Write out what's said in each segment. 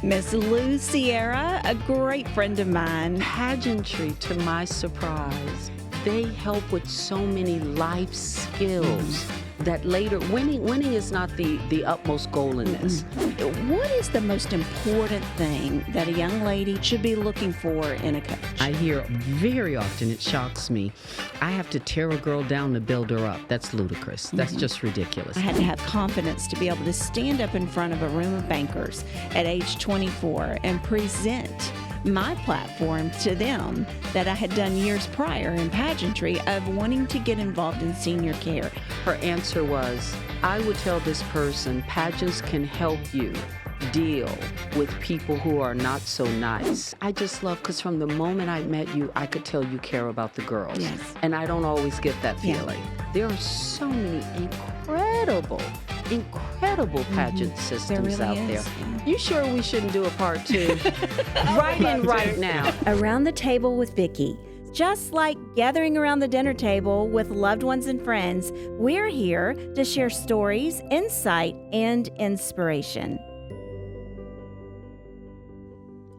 Miss Lou Sierra, a great friend of mine. Pageantry, to my surprise, they help with so many life skills that later, winning is not the utmost goal in this. What is the most important thing that a young lady should be looking for in a coach? I hear very often, it shocks me, I have to tear a girl down to build her up. That's ludicrous. That's just ridiculous. I had to have confidence to be able to stand up in front of a room of bankers at age 24 and present my platform to them that I had done years prior in pageantry of wanting to get involved in senior care. Her answer was, I would tell this person, pageants can help you deal with people who are not so nice. I just love, because from the moment I met you, I could tell you care about the girls. Yes. And I don't always get that feeling. There are so many incredible pageant systems really out is, there. yeah. You sure we shouldn't do a part two? right now. Around the Table with Vickie. Just like gathering around the dinner table with loved ones and friends, we're here to share stories, insight, and inspiration.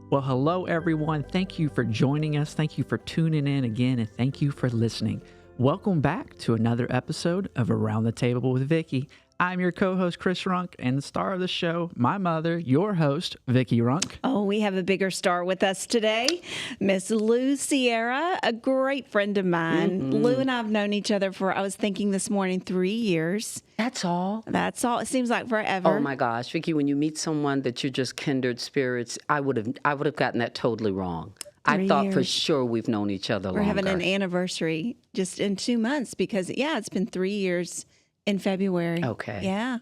Well, hello, everyone. Thank you for joining us. Thank you for tuning in again, and thank you for listening. Welcome back to another episode of Around the Table with Vickie. I'm your co-host, Chris Runk, and the star of the show, my mother, your host, Vickie Runk. Oh, we have a bigger star with us today, Miss Lou Sierra, a great friend of mine. Lou and I have known each other for, I was thinking this morning, 3 years. That's all. That's all. It seems like forever. Oh my gosh, Vickie, when you meet someone that you're just kindred spirits, I would have gotten that totally wrong. 3 I thought for years. sure we've known each other longer. We're having an anniversary just in 2 months because, it's been 3 years in February. Okay. Yeah.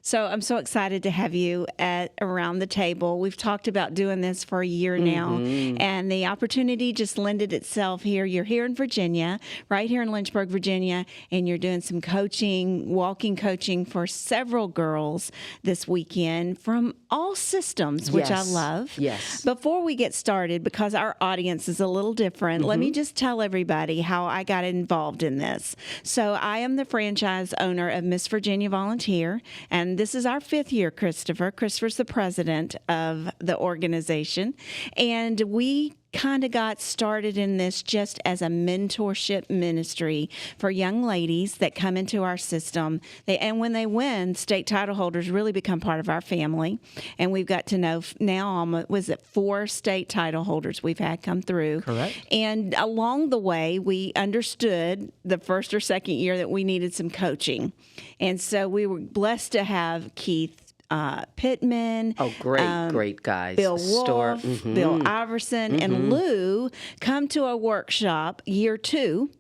So I'm so excited to have you at Around the Table. We've talked about doing this for a year now, and the opportunity just lended itself here. You're here in Virginia, right here in Lynchburg, Virginia, and you're doing some coaching, walking coaching for several girls this weekend from all systems, which I love. Yes. Before we get started, because our audience is a little different, let me just tell everybody how I got involved in this. So I am the franchise owner of Miss Virginia Volunteer, and this is our 5th year, Christopher. Christopher's the president of the organization, and we kind of got started in this just as a mentorship ministry for young ladies that come into our system. And when they win, state title holders really become part of our family. And we've got to know now almost, 4 state title holders we've had come through. Correct. And along the way, we understood the first or second year that we needed some coaching. And so we were blessed to have Keith Pittman. Oh, great guys. Bill Wolf, Bill Iverson, and Lou come to a workshop year 2.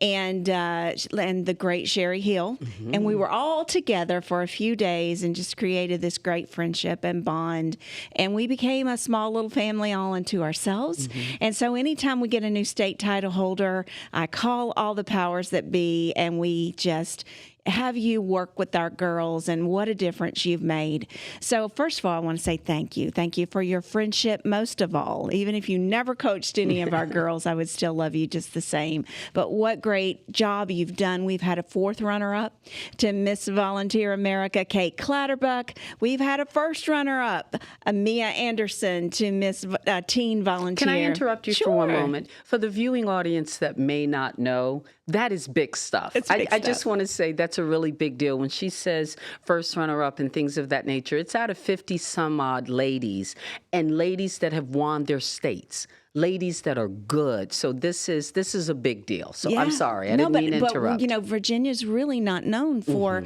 And the great Sherry Hill. And we were all together for a few days and just created this great friendship and bond. And we became a small little family all unto ourselves. And so anytime we get a new state title holder, I call all the powers that be, and we just have you work with our girls, and what a difference you've made. So first of all, I want to say thank you. Thank you for your friendship most of all. Even if you never coached any of our girls, I would still love you just the same. But what great job you've done. We've had a 4th runner-up to Miss Volunteer America, Kate Clatterbuck. We've had a 1st runner-up, Mia Anderson, to Miss Teen Volunteer. Can I interrupt you for one moment? For the viewing audience that may not know, that is big stuff. It's big I stuff. just want to say that's a really big deal. When she says 1st runner-up and things of that nature, it's out of 50 some odd ladies, and ladies that have won their states. Ladies that are good. So this is a big deal. So I'm sorry. I didn't mean to interrupt. But, Virginia's really not known for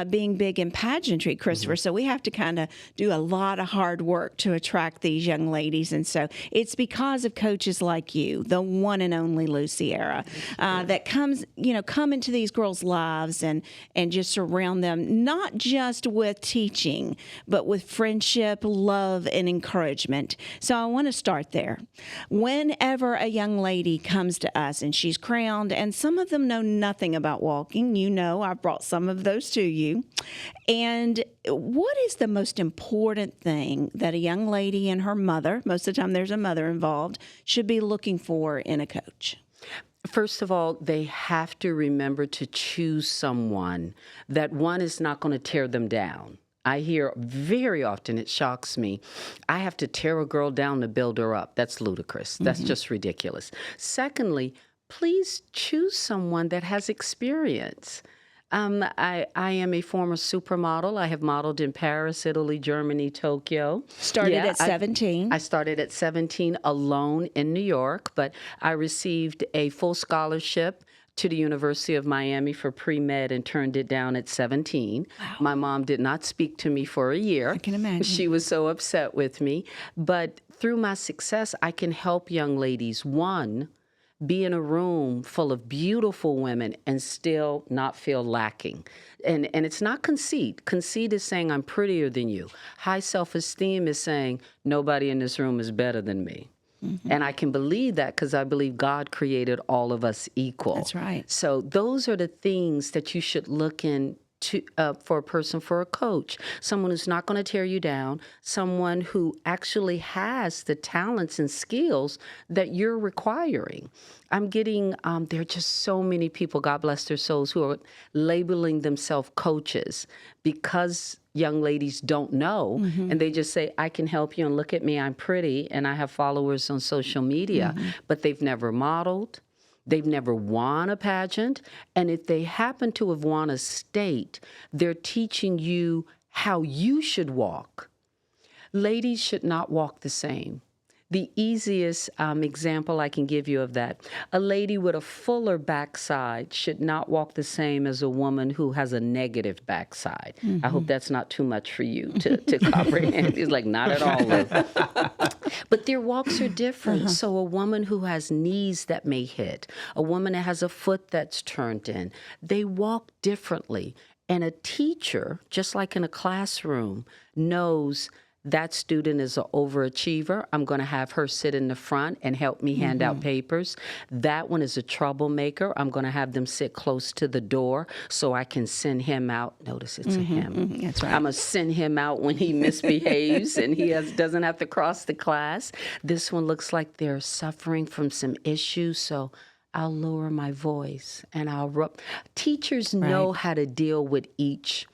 being big in pageantry, Christopher. So we have to kind of do a lot of hard work to attract these young ladies. And so it's because of coaches like you, the one and only Lou Sierra, that come into these girls' lives and just surround them, not just with teaching, but with friendship, love, and encouragement. So I want to start there. Whenever a young lady comes to us and she's crowned, and some of them know nothing about walking, I've brought some of those to you. And what is the most important thing that a young lady and her mother, most of the time there's a mother involved, should be looking for in a coach? First of all, they have to remember to choose someone that, one, is not going to tear them down. I hear very often, it shocks me, I have to tear a girl down to build her up. That's ludicrous. That's just ridiculous. Secondly, please choose someone that has experience. I am a former supermodel. I have modeled in Paris, Italy, Germany, Tokyo. Started at 17. I started at 17 alone in New York, but I received a full scholarship to the University of Miami for pre-med and turned it down at 17. Wow. My mom did not speak to me for a year. I can imagine. She was so upset with me. But through my success, I can help young ladies, one, be in a room full of beautiful women and still not feel lacking. And it's not conceit. Conceit is saying I'm prettier than you. High self-esteem is saying nobody in this room is better than me. And I can believe that because I believe God created all of us equal. That's right. So those are the things that you should look into for a person, for a coach, someone who's not going to tear you down, someone who actually has the talents and skills that you're requiring. I'm getting, there are just so many people, God bless their souls, who are labeling themselves coaches because young ladies don't know, and they just say, I can help you, and look at me, I'm pretty, and I have followers on social media, but they've never modeled. They've never won a pageant. And if they happen to have won a state, they're teaching you how you should walk. Ladies should not walk the same. The easiest example I can give you of that, a lady with a fuller backside should not walk the same as a woman who has a negative backside. I hope that's not too much for you to comprehend. It's like, not at all, Lou. But their walks are different. So a woman who has knees that may hit, a woman that has a foot that's turned in, they walk differently. And a teacher, just like in a classroom, knows that student is an overachiever. I'm going to have her sit in the front and help me hand out papers. That one is a troublemaker. I'm going to have them sit close to the door so I can send him out. Notice it's a him. That's right. I'm going to send him out when he misbehaves and he doesn't have to cross the class. This one looks like they're suffering from some issues, so I'll lower my voice and I'll rub. Teachers know how to deal with each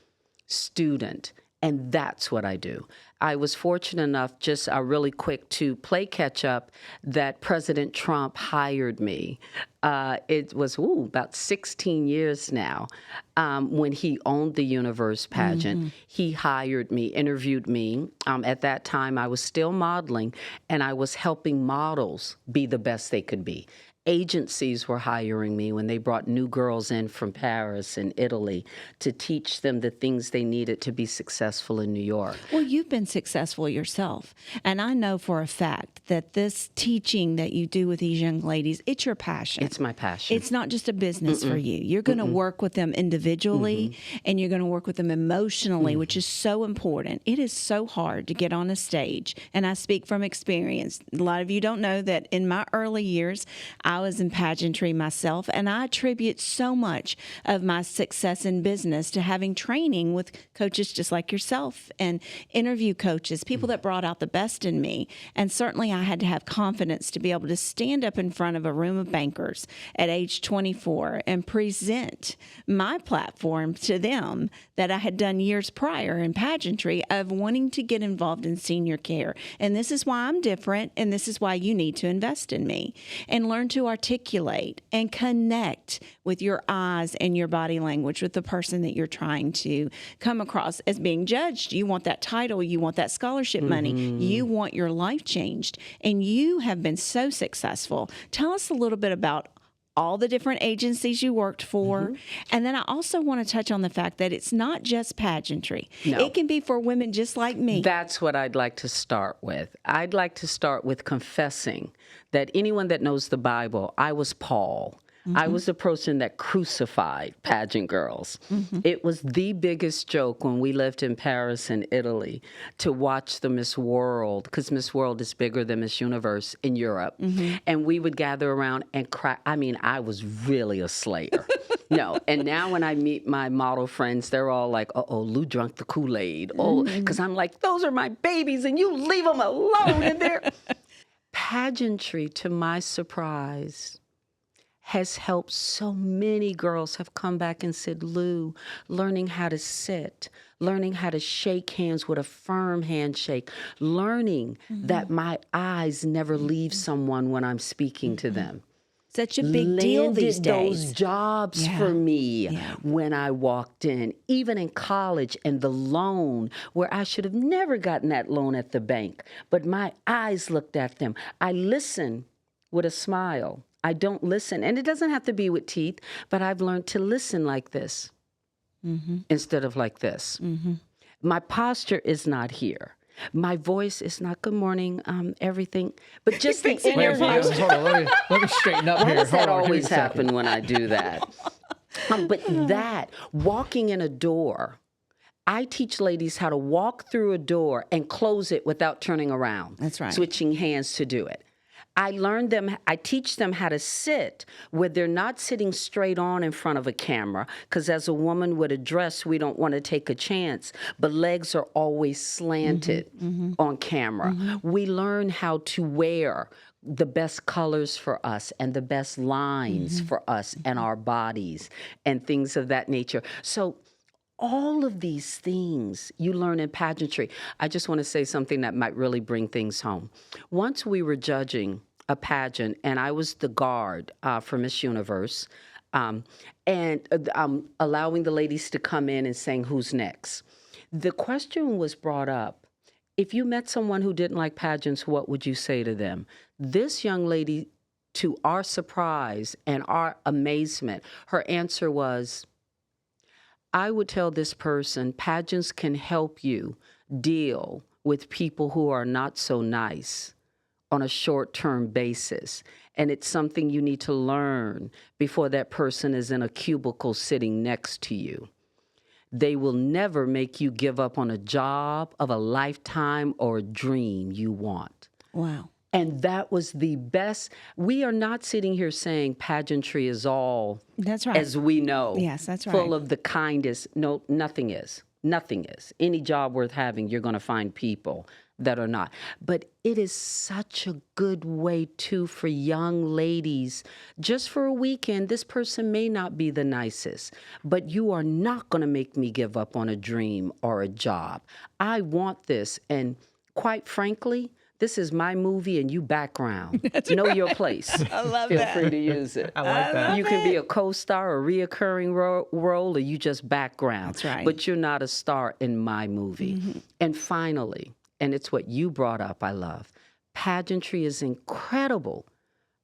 student, and that's what I do. I was fortunate enough, just really quick, to play catch up, that President Trump hired me. It was about 16 years now when he owned the Universe pageant. He hired me, interviewed me. At that time, I was still modeling, and I was helping models be the best they could be. Agencies were hiring me when they brought new girls in from Paris and Italy to teach them the things they needed to be successful in New York. Well, you've been successful yourself. And I know for a fact that this teaching that you do with these young ladies, it's your passion. It's my passion. It's not just a business for you. You're going to work with them individually and you're going to work with them emotionally, which is so important. It is so hard to get on a stage. And I speak from experience. A lot of you don't know that in my early years, I was in pageantry myself, and I attribute so much of my success in business to having training with coaches just like yourself and interview coaches, people that brought out the best in me. And certainly I had to have confidence to be able to stand up in front of a room of bankers at age 24 and present my platform to them that I had done years prior in pageantry of wanting to get involved in senior care. And this is why I'm different, and this is why you need to invest in me and learn to articulate and connect with your eyes and your body language with the person that you're trying to come across as being judged. You want that title, you want that scholarship money, you want your life changed, and you have been so successful. Tell us a little bit about all the different agencies you worked for. And then I also want to touch on the fact that it's not just pageantry. No. It can be for women just like me. That's what I'd like to start with. I'd like to start with confessing that anyone that knows the Bible, I was Paul. I was the person that crucified pageant girls. It was the biggest joke when we lived in Paris and Italy to watch the Miss World, because Miss World is bigger than Miss Universe in Europe. And we would gather around and cry. I mean, I was really a slayer. No, and now when I meet my model friends, they're all like, uh-oh, Lou drunk the Kool-Aid. Oh, because I'm like, those are my babies and you leave them alone in there. Pageantry, to my surprise, has helped so many girls have come back and said, Lou, learning how to sit, learning how to shake hands with a firm handshake, learning that my eyes never leave someone when I'm speaking to them. Such a big deal these days. Those jobs for me when I walked in, even in college, and the loan where I should have never gotten that loan at the bank, but my eyes looked at them. I listen with a smile. I don't listen, and it doesn't have to be with teeth, but I've learned to listen like this instead of like this. My posture is not here. My voice is not good morning, everything, but just the inner voice. Hold on, let me straighten up Why here. does that Hold on, always happen when I do that? But that, walking in a door, I teach ladies how to walk through a door and close it without turning around. That's right. Switching hands to do it. I teach them how to sit where they're not sitting straight on in front of a camera, because as a woman with a dress, we don't want to take a chance, but legs are always slanted on camera. We learn how to wear the best colors for us and the best lines for us and our bodies and things of that nature. So all of these things you learn in pageantry. I just want to say something that might really bring things home. Once we were judging a pageant, and I was the guard for Miss Universe, and allowing the ladies to come in and saying, who's next? The question was brought up, if you met someone who didn't like pageants, what would you say to them? This young lady, to our surprise and our amazement, her answer was, I would tell this person, pageants can help you deal with people who are not so nice on a short-term basis. And it's something you need to learn before that person is in a cubicle sitting next to you. They will never make you give up on a job of a lifetime or a dream you want. Wow. And that was the best. We are not sitting here saying pageantry is all That's right. as we know. Yes, that's right. Full of the kindest. No, nothing is. Nothing is. Any job worth having, you're going to find people that are not. But it is such a good way, too, for young ladies. Just for a weekend, this person may not be the nicest, but you are not going to make me give up on a dream or a job. I want this. And quite frankly, this is my movie and you background. Know your place. I love Feel that. free to use it. I like that. You can be a co-star, a reoccurring role, or you just background. That's right. But you're not a star in my movie. And finally, and it's what you brought up, I love, pageantry is incredible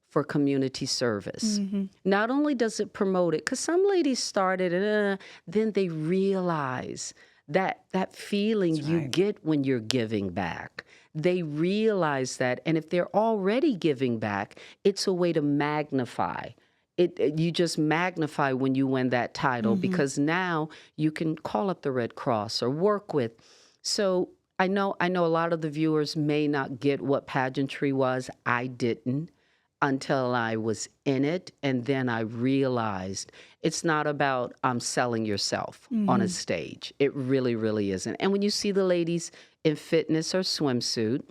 for community service. Not only does it promote it, because some ladies started and then they realize that feeling you get when you're giving back. They realize that, and if they're already giving back, it's a way to magnify. You just magnify when you win that title, because now you can call up the Red Cross or work with. So I know a lot of the viewers may not get what pageantry was. I didn't until I was in it, and then I realized it's not about selling yourself on a stage. It really, really isn't. And when you see the ladies in fitness or swimsuit,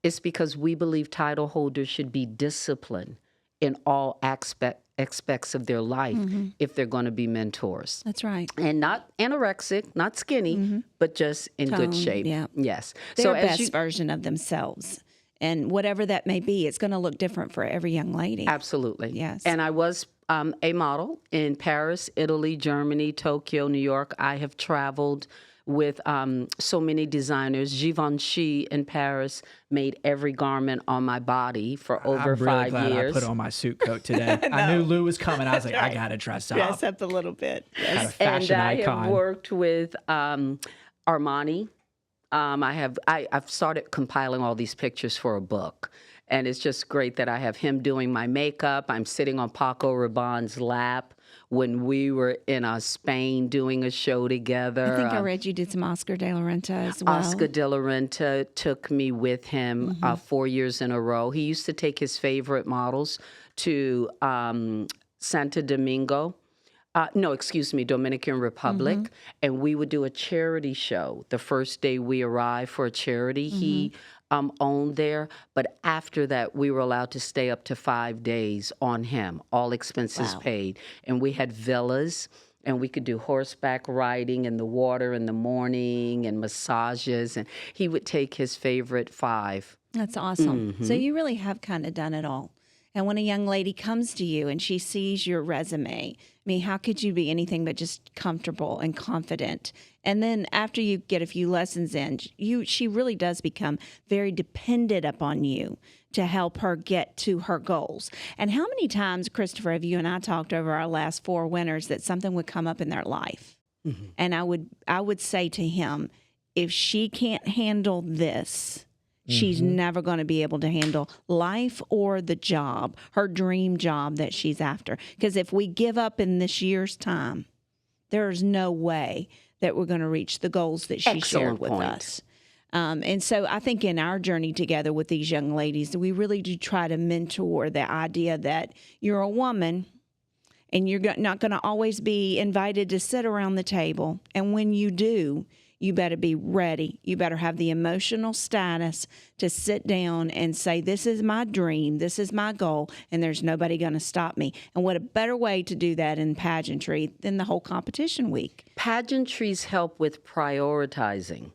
it's because we believe title holders should be disciplined in all aspects of their life if they're going to be mentors. That's right. And not anorexic, not skinny, but just in good shape. Yeah. Yes. Their best version of themselves. And whatever that may be, it's going to look different for every young lady. Absolutely. Yes. And I was a model in Paris, Italy, Germany, Tokyo, New York. I have traveled with so many designers. Givenchy in Paris made every garment on my body for over I'm really 5 glad years. I put on my suit coat today. I knew Lou was coming. I was like, I got to dress up. Dress up a little bit. Got a Yes. fashion And I icon. have worked with Armani. I've started compiling all these pictures for a book. And it's just great that I have him doing my makeup. I'm sitting on Paco Rabanne's lap when we were in Spain doing a show together. I think I read you did some Oscar de la Renta as well. Oscar de la Renta took me with him 4 years in a row. He used to take his favorite models to Santo Domingo. Dominican Republic. And we would do a charity show the first day we arrived for a charity he owned there. But after that, we were allowed to stay up to 5 days on him, all expenses paid. And we had villas And we could do horseback riding in the water in the morning and massages. And he would take his favorite 5. That's awesome. So you really have kind of done it all. And when a young lady comes to you and she sees your resume, I mean, how could you be anything but just comfortable and confident? And then after you get a few lessons in, she really does become very dependent upon you to help her get to her goals. And how many times, Christopher, have you and I talked over our last 4 winters that something would come up in their life? And I would say to him, if she can't handle this, she's never going to be able to handle life or the job, her dream job that she's after. Because if we give up in this year's time, there is no way that we're going to reach the goals that she shared with us. And so I think in our journey together with these young ladies, we really do try to mentor the idea that you're a woman and you're not going to always be invited to sit around the table. And when you do, you better be ready. You better have the emotional status to sit down and say, this is my dream, this is my goal, and there's nobody going to stop me. And what a better way to do that in pageantry than the whole competition week. Pageantries help with prioritizing,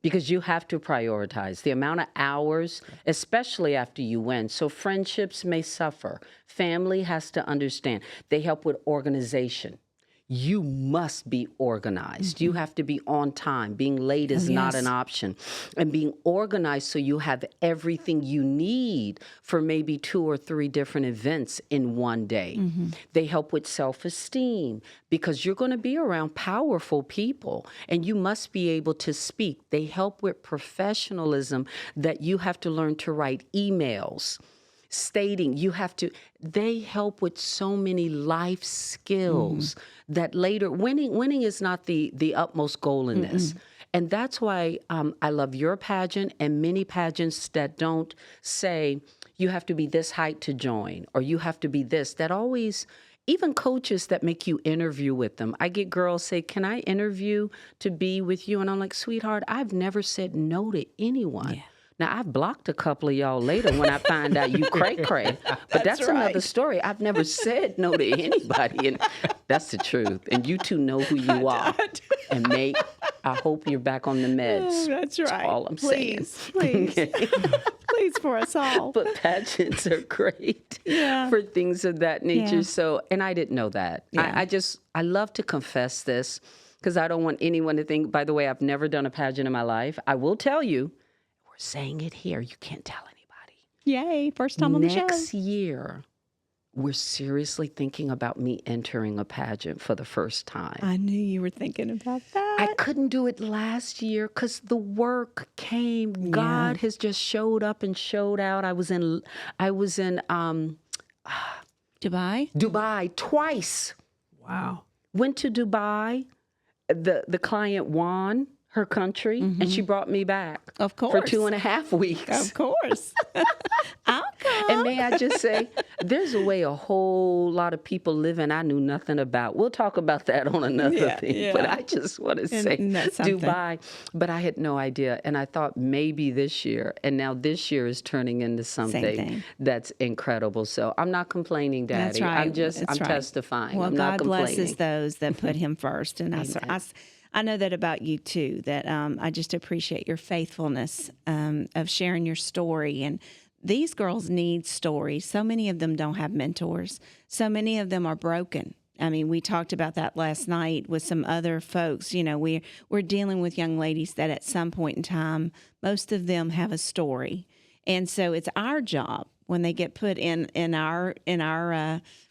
because you have to prioritize the amount of hours, especially after you win. So friendships may suffer. Family has to understand. They help with organization. You must be organized. You have to be on time. Being late is not an option. And being organized so you have everything you need for maybe 2 or 3 different events in one day. They help with self-esteem, because you're going to be around powerful people and you must be able to speak. They help with professionalism, that you have to learn to write emails. Stating they help with so many life skills that later, winning is not the utmost goal in this. And that's why I love your pageant and many pageants that don't say you have to be this height to join, or you have to be this. That always, even coaches that make you interview with them. I get girls say, can I interview to be with you? And I'm like, sweetheart, I've never said no to anyone. Yeah. Now, I've blocked a couple of y'all later when I find out you cray-cray. But that's another story. I've never said no to anybody. And that's the truth. And you two know who you are. And mate, I hope you're back on the meds. Oh, that's right. That's all I'm saying. Please. Please, for us all. But pageants are great for things of that nature. Yeah. So, and I didn't know that. Yeah. I love to confess this, because I don't want anyone to think, by the way, I've never done a pageant in my life. I will tell you, saying it here, you can't tell anybody. Yay, first time on the show. Next year, we're seriously thinking about me entering a pageant for the first time. I knew you were thinking about that. I couldn't do it last year because the work came. Yeah. God has just showed up and showed out. I was in Dubai twice. Wow. Went to Dubai. The client won her country, and she brought me back. Of course. For 2.5 weeks. Of course. I'll come. And may I just say, there's a way a whole lot of people living I knew nothing about. We'll talk about that on another thing. Yeah. But I just want to say Dubai. But I had no idea. And I thought maybe this year. And now this year is turning into something that's incredible. So I'm not complaining, Daddy. That's right. I'm testifying. Well, I'm God not complaining. blesses those that put him first. And I know that about you too, that I just appreciate your faithfulness of sharing your story. And these girls need stories. So many of them don't have mentors. So many of them are broken. I mean, we talked about that last night with some other folks. You know, we're dealing with young ladies that at some point in time, most of them have a story. And so it's our job when they get put in our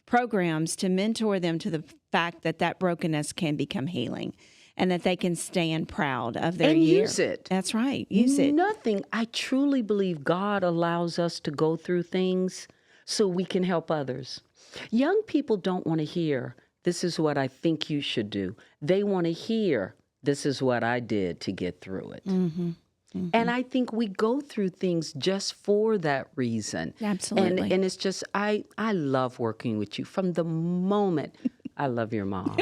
programs to mentor them to the fact that brokenness can become healing. And that they can stand proud of their year. Use it. That's right. Use it. Nothing. I truly believe God allows us to go through things so we can help others. Young people don't want to hear, this is what I think you should do. They want to hear, this is what I did to get through it. Mm-hmm. Mm-hmm. And I think we go through things just for that reason. Absolutely. And it's just, I love working with you from the moment I love your mom.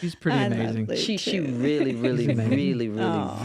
She's pretty I love amazing. Lou, She too. really, really, amazing.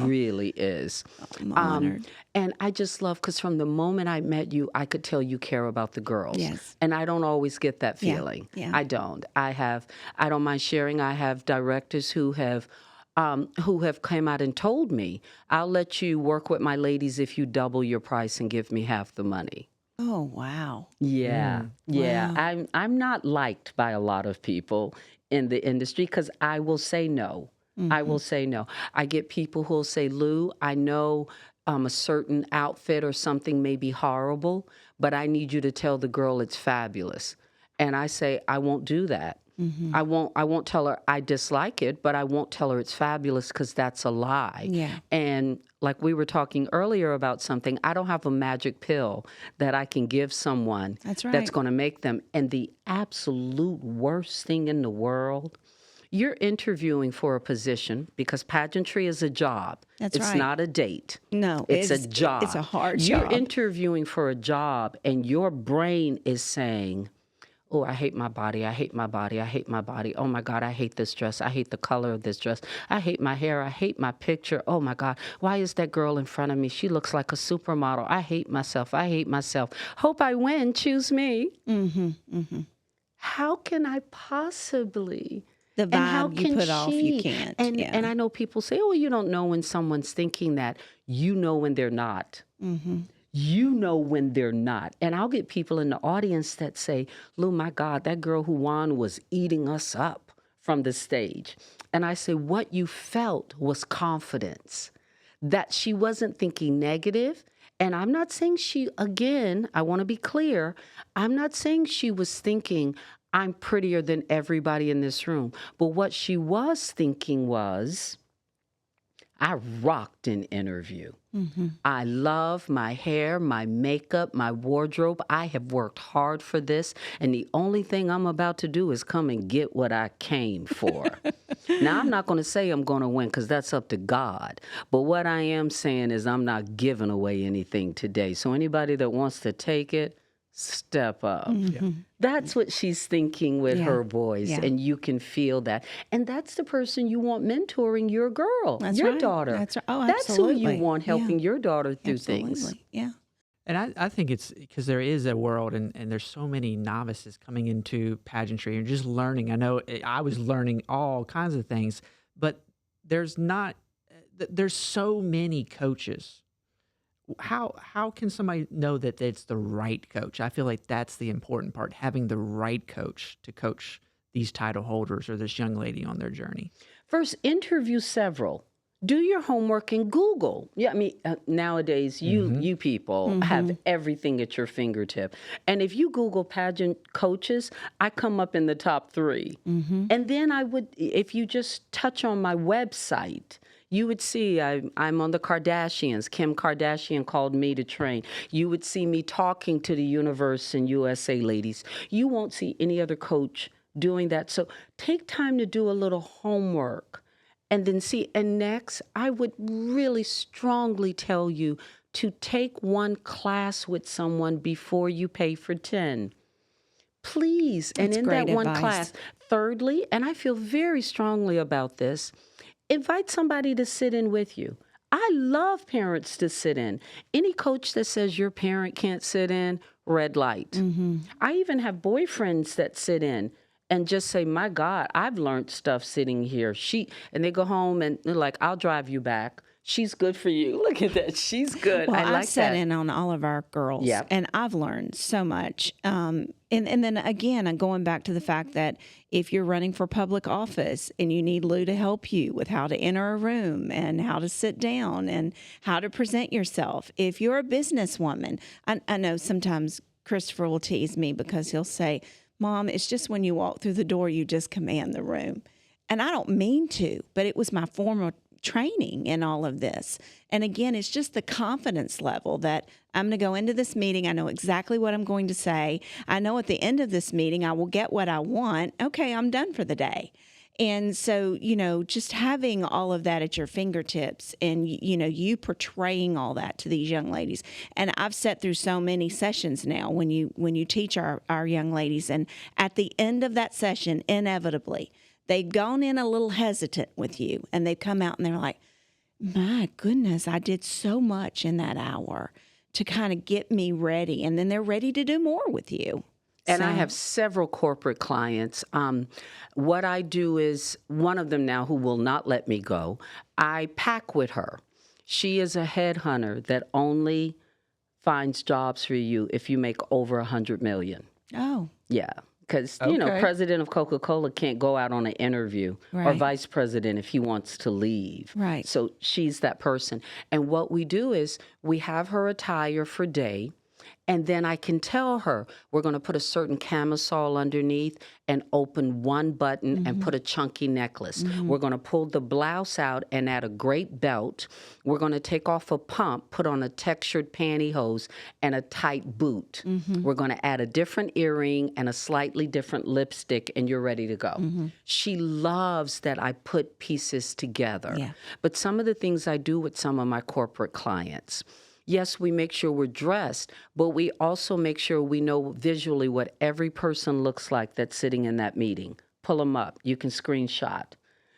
really is. I'm honored. And I just love, because from the moment I met you, I could tell you care about the girls. Yes. And I don't always get that Yeah, feeling. yeah. I don't. I don't mind sharing. I have directors who have come out and told me, I'll let you work with my ladies if you double your price and give me half the money. Oh, wow. Yeah, yeah. Wow. I'm not liked by a lot of people in the industry because I will say no. I will say no. I get people who'll say, Lou, I know a certain outfit or something may be horrible, but I need you to tell the girl it's fabulous. And I say, I won't do that. I won't tell her I dislike it, but I won't tell her it's fabulous because that's a lie. Yeah. And like we were talking earlier about something, I don't have a magic pill that I can give someone That's right. that's going to make them. And the absolute worst thing in the world, you're interviewing for a position because pageantry is a job. That's it's right. not a date. No, it's a job. It's a hard You're job. interviewing for a job and your brain is saying, oh, I hate my body. I hate my body. I hate my body. Oh my God, I hate this dress. I hate the color of this dress. I hate my hair. I hate my picture. Oh my God, why is that girl in front of me? She looks like a supermodel. I hate myself. I hate myself. Hope I win. Choose me. How can I possibly? The And how vibe you can put off, you she? can't. And Yeah. and I know people say, oh, you don't know when someone's thinking that. You know when they're not. You know when they're not. And I'll get people in the audience that say, Lou, my God, that girl who won was eating us up from the stage. And I say, what you felt was confidence, that she wasn't thinking negative. And I'm not saying again, I want to be clear, I'm not saying she was thinking, I'm prettier than everybody in this room. But what she was thinking was, I rocked an interview. I love my hair, my makeup, my wardrobe. I have worked hard for this, and the only thing I'm about to do is come and get what I came for. Now, I'm not going to say I'm going to win because that's up to God. But what I am saying is I'm not giving away anything today. So anybody that wants to take it, step up. That's what she's thinking with Yeah. her voice, Yeah. and you can feel that. And that's the person you want mentoring your girl, That's your right. daughter. That's right. Oh, That's who absolutely. you want helping your daughter through things. Absolutely. Yeah. And I think it's because there is a world and there's so many novices coming into pageantry and just learning. I know I was learning all kinds of things, but there's so many coaches. How can somebody know that it's the right coach? I feel like that's the important part, having the right coach to coach these title holders or this young lady on their journey. First, interview several. Do your homework and Google. Yeah, I mean, nowadays, you people have everything at your fingertip. And if you Google pageant coaches, I come up in the top 3. And then if you just touch on my website, you would see I'm on the Kardashians. Kim Kardashian called me to train. You would see me talking to the Universe and USA ladies. You won't see any other coach doing that. So take time to do a little homework and then see. And next, I would really strongly tell you to take one class with someone before you pay for 10. Please. And That's in great that one advice. class, thirdly, and I feel very strongly about this, invite somebody to sit in with you. I love parents to sit in. Any coach that says your parent can't sit in, red light. I even have boyfriends that sit in and just say, my God, I've learned stuff sitting here. And they go home and they're like, I'll drive you back. She's good for you. Look at that. She's good. Well, I like I've sat that. in on all of our girls, Yep. and I've learned so much. And then again, I'm going back to the fact that if you're running for public office and you need Lou to help you with how to enter a room and how to sit down and how to present yourself, if you're a businesswoman, I know sometimes Christopher will tease me because he'll say, Mom, it's just when you walk through the door, you just command the room. And I don't mean to, but it was my former training in all of this. And again, it's just the confidence level that I'm going to go into this meeting. I know exactly what I'm going to say. I know at the end of this meeting, I will get what I want. Okay, I'm done for the day. And so, just having all of that at your fingertips and, you portraying all that to these young ladies. And I've sat through so many sessions now when you teach our young ladies. And at the end of that session, inevitably, they've gone in a little hesitant with you, and they've come out and they're like, my goodness, I did so much in that hour to kind of get me ready. And then they're ready to do more with you. And I have several corporate clients. What I do is, one of them now who will not let me go, I pack with her. She is a headhunter that only finds jobs for you if you make over $100 million. Oh. Yeah. Because, you know, president of Coca-Cola can't go out on an interview, or vice president if he wants to leave. Right. So she's that person. And what we do is we have her attire for day, and then I can tell her we're going to put a certain camisole underneath and open one button and put a chunky necklace. We're going to pull the blouse out and add a great belt. We're going to take off a pump, put on a textured pantyhose and a tight boot. We're going to add a different earring and a slightly different lipstick, and you're ready to go. She loves that I put pieces together. Yeah. But some of the things I do with some of my corporate clients, yes, we make sure we're dressed, but we also make sure we know visually what every person looks like that's sitting in that meeting. Pull them up. You can screenshot.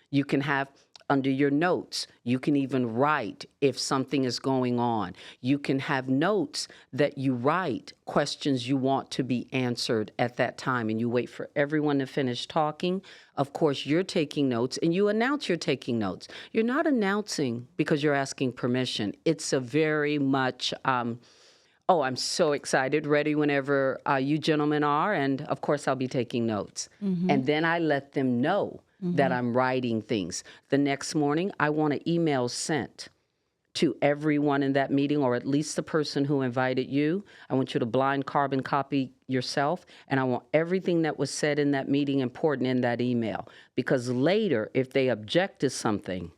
You can have under your notes. You can even write if something is going on. You can have notes that you write, questions you want to be answered at that time, and you wait for everyone to finish talking. Of course, you're taking notes, and you announce you're taking notes. You're not announcing because you're asking permission. It's a very much, I'm so excited, ready whenever you gentlemen are, and of course I'll be taking notes. And then I let them know that I'm writing things. The next morning, I want an email sent to everyone in that meeting, or at least the person who invited you. I want you to blind carbon copy yourself, and I want everything that was said in that meeting important in that email. Because later, if they object to something,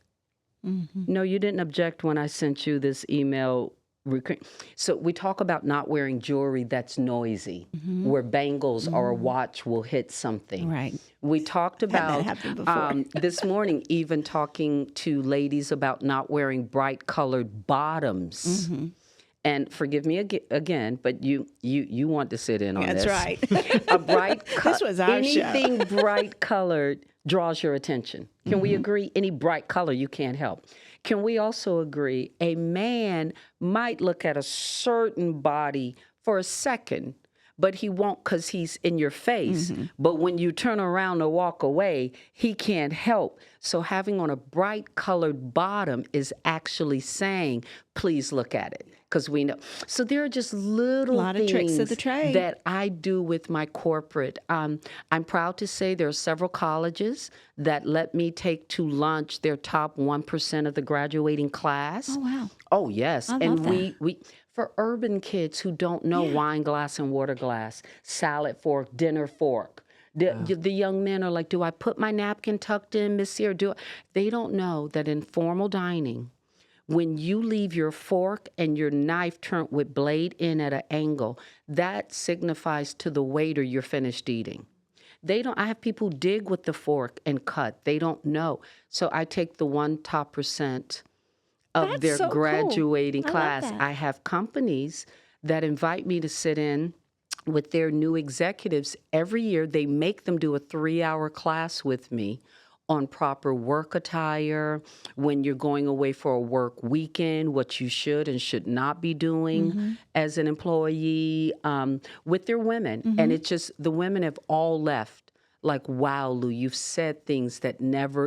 no, you didn't object when I sent you this email. So we talk about not wearing jewelry that's noisy, where bangles or a watch will hit something. Right. We talked about this morning, even talking to ladies about not wearing bright colored bottoms. And forgive me again, but you want to sit in on this. That's right. A bright This was our anything bright colored draws your attention. Can we agree? Any bright color you can't help. Can we also agree a man might look at a certain body for a second, but he won't because he's in your face. But when you turn around to walk away, he can't help. So having on a bright colored bottom is actually saying, please look at it. Because we know. So there are just little things tricks of the trade that I do with my corporate. I'm proud to say there are several colleges that let me take to lunch their top 1% of the graduating class. Oh, wow. Oh, yes. I And love that. we for urban kids who don't know wine glass and water glass, salad fork, dinner fork. The young men are like, do I put my napkin tucked in, Miss Sierra? They don't know that in formal dining, when you leave your fork and your knife turned with blade in at an angle, that signifies to the waiter you're finished eating. I have people dig with the fork and cut. They don't know. So I take the top 1% of their so cool. graduating I love class. that. I have companies that invite me to sit in with their new executives every year. They make them do a 3-hour class with me on proper work attire, when you're going away for a work weekend, what you should and should not be doing as an employee with their women. And it's just, the women have all left like, wow, Lou, you've said things that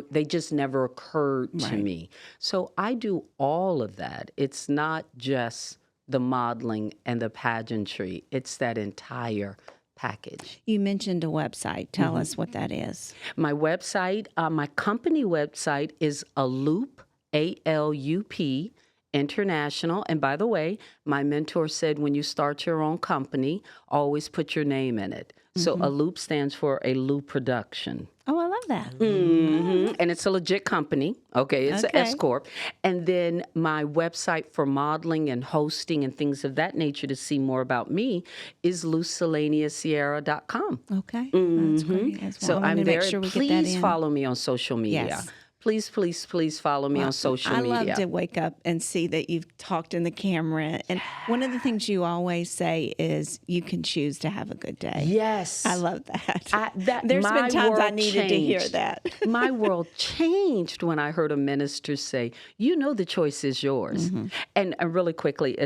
they just never occurred to me. So I do all of that. It's not just the modeling and the pageantry. It's that entire package. You mentioned a website. Tell us what that is. My website, my company website is Alup, A-L-U-P, International. And by the way, my mentor said when you start your own company, always put your name in it. So Alup stands for a Loop Production. Oh, I love that. And it's a legit company. Okay, it's an S Corp. And then my website for modeling and hosting and things of that nature to see more about me is lucilaniasierra.com. Okay. That's great as well. So I'm there. Sure Please follow me on social media. Yes. please, please, please follow me on social media. I love to wake up and see that you've talked in the camera. And one of the things you always say is you can choose to have a good day. Yes. I love that. There's been times I needed to hear that. My world changed when I heard a minister say, the choice is yours. And really quickly,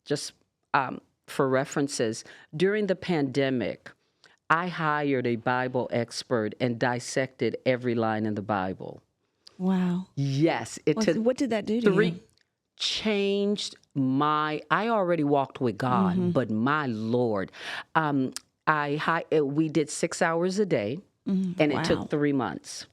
just for references, during the pandemic, I hired a Bible expert and dissected every line in the Bible. Wow. Yes. What did that do to you? Changed I already walked with God, but my Lord, we did 6 hours a day, and it took 3 months.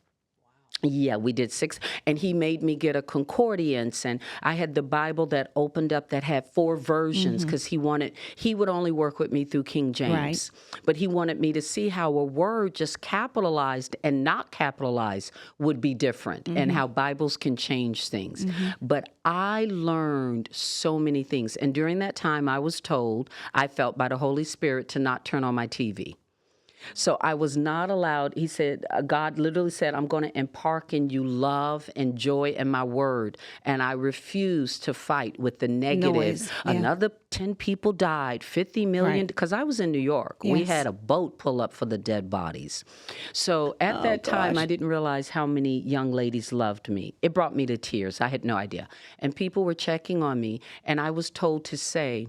Yeah, we did 6, and he made me get a concordance, and I had the Bible that opened up that had 4 versions because he would only work with me through King James, but he wanted me to see how a word just capitalized and not capitalized would be different and how Bibles can change things. But I learned so many things, and during that time I felt by the Holy Spirit to not turn on my TV. So I was not allowed, he said, God literally said, I'm going to impart in you love and joy in my word. And I refused to fight with the negative. Noise, yeah. Another 10 people died, 50 million, because I was in New York. Yes. We had a boat pull up for the dead bodies. So at that time, I didn't realize how many young ladies loved me. It brought me to tears. I had no idea. And people were checking on me, and I was told to say,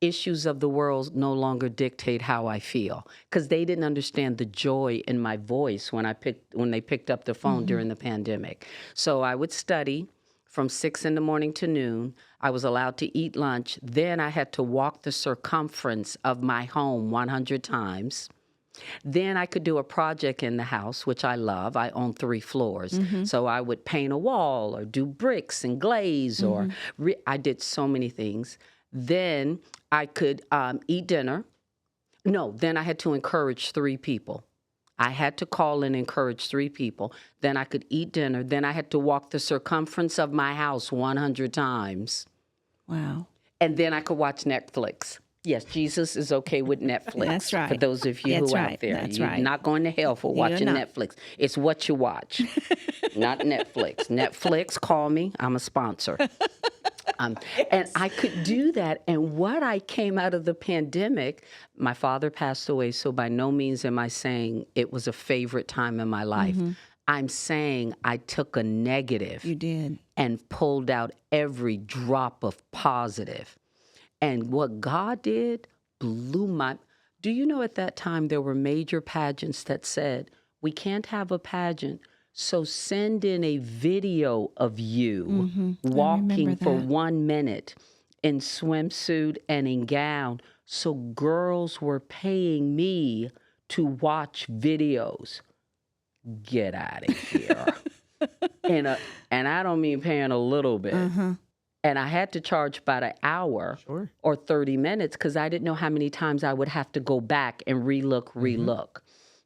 issues of the world no longer dictate how I feel, because they didn't understand the joy in my voice when they picked up the phone during the pandemic. So I would study from 6 in the morning to noon. I was allowed to eat lunch. Then I had to walk the circumference of my home 100 times. Then I could do a project in the house, which I love. I own 3 floors. So I would paint a wall or do bricks and glaze, or I did so many things. Then I could eat dinner. No, then I had to encourage 3 people. I had to call and encourage 3 people. Then I could eat dinner. Then I had to walk the circumference of my house 100 times. Wow. And then I could watch Netflix. Yes, Jesus is okay with Netflix. That's right. For those of you who are out there. That's You're right. not going to hell for watching Netflix. It's what you watch, not Netflix. Netflix, call me. I'm a sponsor. And I could do that. And what I came out of the pandemic, my father passed away, so by no means am I saying it was a favorite time in my life. I'm saying I took a negative. You did. And pulled out every drop of positive. And what God did blew my... Do you know at that time there were major pageants that said, we can't have a pageant, so send in a video of you walking for 1 minute in swimsuit and in gown. So girls were paying me to watch videos. Get out of here. And I don't mean paying a little bit. And I had to charge by the hour or 30 minutes because I didn't know how many times I would have to go back and relook.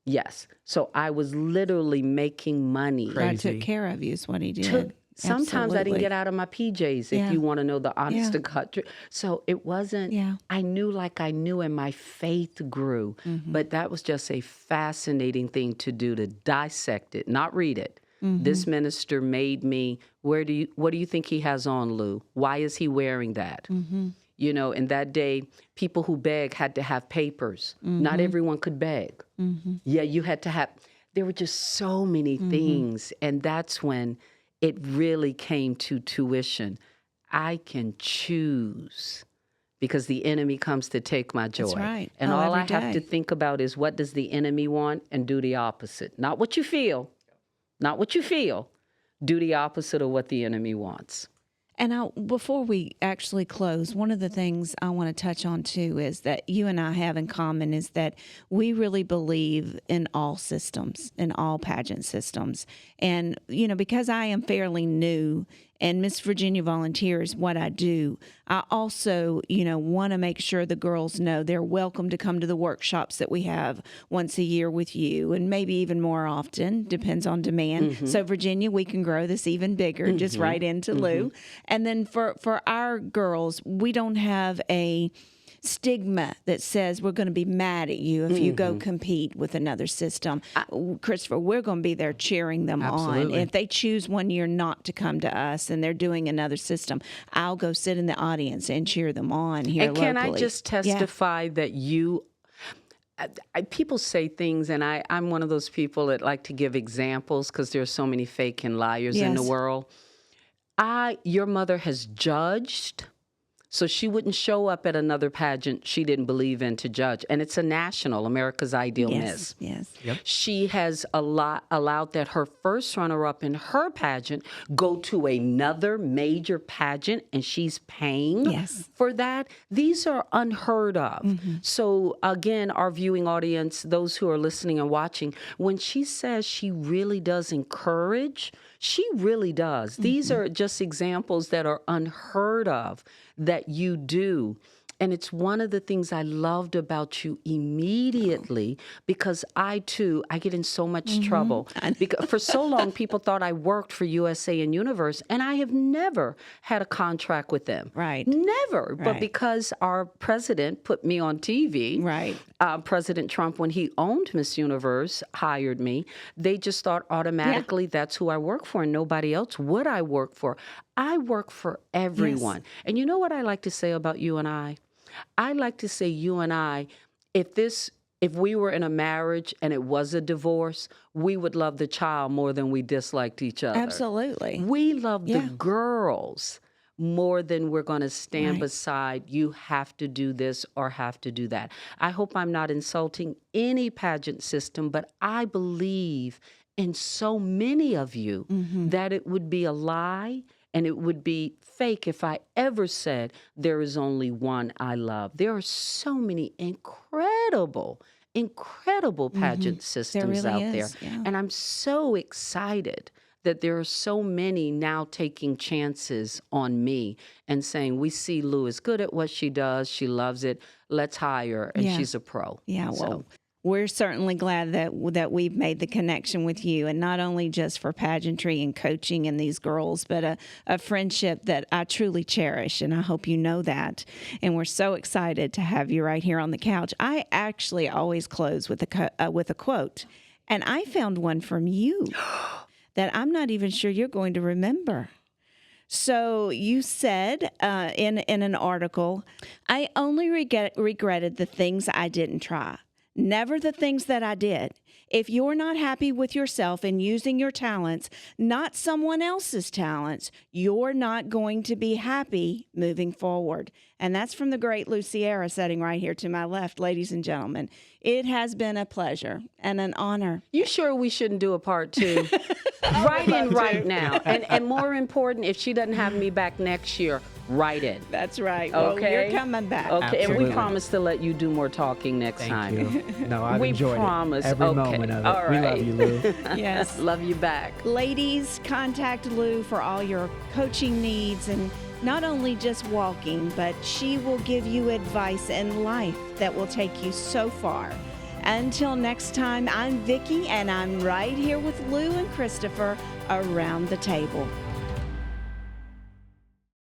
Yes. So I was literally making money. God took care of you is what he did. Sometimes I didn't get out of my PJs, if you want to know the honest to God truth. So it wasn't, I knew like I knew, and my faith grew. But that was just a fascinating thing to do, to dissect it, not read it. This minister made me, what do you think he has on, Lou? Why is he wearing that? You know, in that day, people who beg had to have papers. Not everyone could beg. Yeah, you had to have, there were just so many things. And that's when it really came to tuition. I can choose, because the enemy comes to take my joy. That's right. And all I every have to day. think about is, what does the enemy want? And do the opposite. Not what you feel. Not what you feel. Do the opposite of what the enemy wants. And before we actually close, one of the things I want to touch on too is that you and I have in common is that we really believe in all systems, in all pageant systems. And, you know, because I am fairly new and Miss Virginia volunteers what I do, I also, you know, want to make sure the girls know they're welcome to come to the workshops that we have once a year with you, and maybe even more often, depends on demand. So Virginia, we can grow this even bigger, just right into Lou. And then for our girls, we don't have a stigma that says we're going to be mad at you if you go compete with another system. Christopher, we're going to be there cheering them on. Absolutely. If they choose one year not to come to us and they're doing another system, I'll go sit in the audience and cheer them on here And can locally. I just testify that people say things, and I'm one of those people that like to give examples because there's so many fake and liars in the Yes. world. Your mother has judged, so she wouldn't show up at another pageant she didn't believe in to judge. And it's a national, America's Ideal Miss. Yes. She has allowed that her first runner-up in her pageant go to another major pageant, and she's paying Yes. for that. These are unheard of. So again, our viewing audience, those who are listening and watching, when she says she really does encourage, she really does. These are just examples that are unheard of that you do. And it's one of the things I loved about you immediately, because I get in so much trouble. Because for so long, people thought I worked for USA and Universe, and I have never had a contract with them. Right. Never. But Right. because our president put me on TV, Right. President Trump, when he owned Miss Universe, hired me, they just thought automatically that's who I work for, and nobody else would I work for. I work for everyone. And you know what I like to say about you and I? I like to say you and I, if we were in a marriage and it was a divorce, we would love the child more than we disliked each other. Absolutely. We love the girls more than we're going to stand Right. beside you have to do this or have to do that. I hope I'm not insulting any pageant system, but I believe in so many of you that it would be a lie and it would be fake if I ever said there is only one I love. There are so many incredible pageant systems really out there. is, yeah. And I'm so excited that there are so many now taking chances on me and saying, we see Lou is good at what she does. She loves it. Let's hire her. And Yeah. she's a pro. Yeah, well, So, we're certainly glad that we've made the connection with you, and not only just for pageantry and coaching and these girls, but a friendship that I truly cherish, and I hope you know that. And we're so excited to have you right here on the couch. I actually always close with a quote, and I found one from you that I'm not even sure you're going to remember. So you said in an article, I only regretted the things I didn't try, never the things that I did. If you're not happy with yourself and using your talents, not someone else's talents, you're not going to be happy moving forward. And that's from the great Lou Sierra, sitting right here to my left, ladies and gentlemen. It has been a pleasure and an honor. you sure we shouldn't do a part two? Write in right now. And more important, if she doesn't have me back next year, write in. That's right. Well, Okay. you're coming back. Okay, and Absolutely. we promise to let you do more talking next Thank time. you. No, I've We enjoyed promise. it. Every Okay. moment of it. All We love right. you, Lou. Yes. Love you back. Ladies, contact Lou for all your coaching needs, and not only just walking, but she will give you advice in life that will take you so far. Until next time, I'm Vickie, and I'm right here with Lou and Christopher around the table.